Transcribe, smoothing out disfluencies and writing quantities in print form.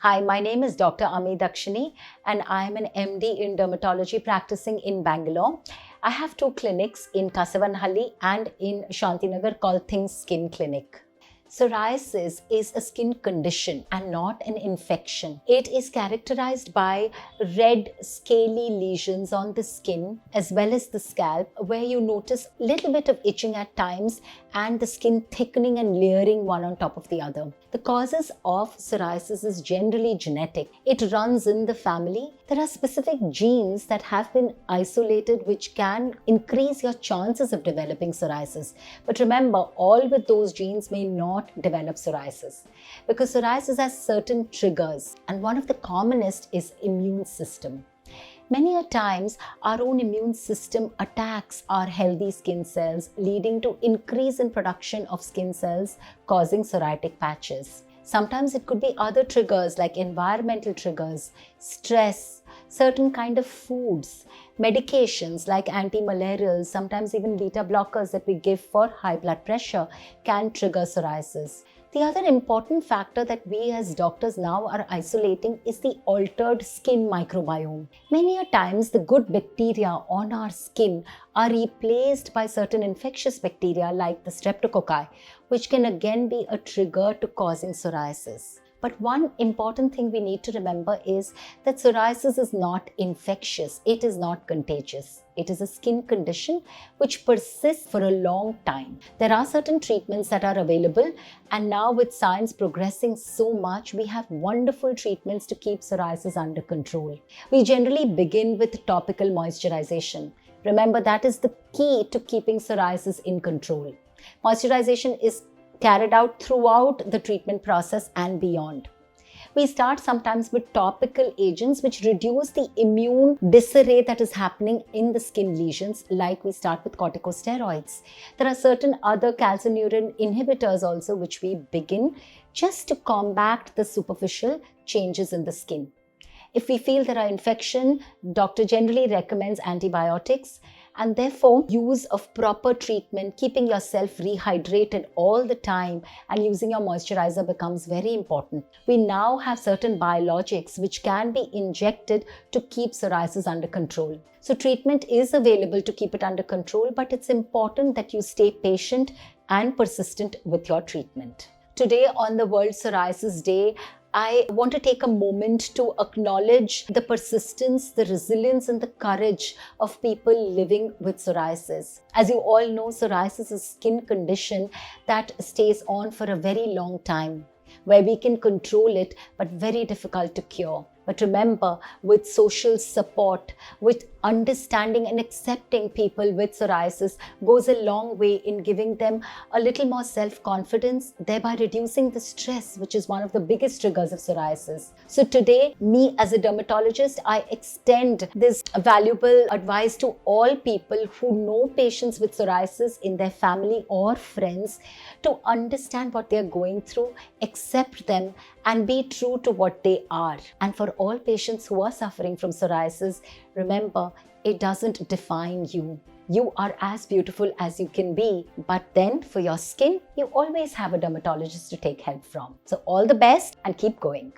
Hi, my name is Dr. Amee Daxini and I am an MD in dermatology practicing in Bangalore. I have two clinics in Kasavanahalli and in Shantinagar called Think Skin Clinic. Psoriasis is a skin condition and not an infection. It is characterized by red, scaly lesions on the skin as well as the scalp, where you notice a little bit of itching at times and the skin thickening and layering one on top of the other. The causes of psoriasis is generally genetic. It runs in the family. There are specific genes that have been isolated which can increase your chances of developing psoriasis. But remember, all with those genes may not develop psoriasis because psoriasis has certain triggers, and one of the commonest is immune system. Many a times, our own immune system attacks our healthy skin cells, leading to increase in production of skin cells, causing psoriatic patches. Sometimes it could be other triggers like environmental triggers, stress, certain kind of foods, medications like antimalarials, sometimes even beta blockers that we give for high blood pressure can trigger psoriasis. The other important factor that we as doctors now are isolating is the altered skin microbiome. Many a times the good bacteria on our skin are replaced by certain infectious bacteria like the streptococci, which can again be a trigger to causing psoriasis. But one important thing we need to remember is that psoriasis is not infectious, it is not contagious. It is a skin condition which persists for a long time. There are certain treatments that are available, and now with science progressing so much, we have wonderful treatments to keep psoriasis under control. We generally begin with topical moisturization. Remember, that is the key to keeping psoriasis in control. Moisturization is carried out throughout the treatment process and beyond. We start sometimes with topical agents which reduce the immune disarray that is happening in the skin lesions, like we start with corticosteroids. There are certain other calciuneurin inhibitors also which we begin just to combat the superficial changes in the skin. If we feel there are infection, doctor generally recommends antibiotics, and therefore use of proper treatment, keeping yourself rehydrated all the time and using your moisturizer becomes very important. We now have certain biologics which can be injected to keep psoriasis under control. So treatment is available to keep it under control, but it's important that you stay patient and persistent with your treatment. Today on the World Psoriasis Day, I want to take a moment to acknowledge the persistence, the resilience and the courage of people living with psoriasis. As you all know, psoriasis is a skin condition that stays on for a very long time, where we can control it but very difficult to cure. But remember, with social support, with understanding and accepting people with psoriasis goes a long way in giving them a little more self-confidence, thereby reducing the stress, which is one of the biggest triggers of psoriasis. So today, me as a dermatologist, I extend this valuable advice to all people who know patients with psoriasis in their family or friends to understand what they're going through, accept them, and be true to what they are. And for all patients who are suffering from psoriasis, remember, it doesn't define you. You are as beautiful as you can be, but then for your skin, you always have a dermatologist to take help from. So all the best and keep going.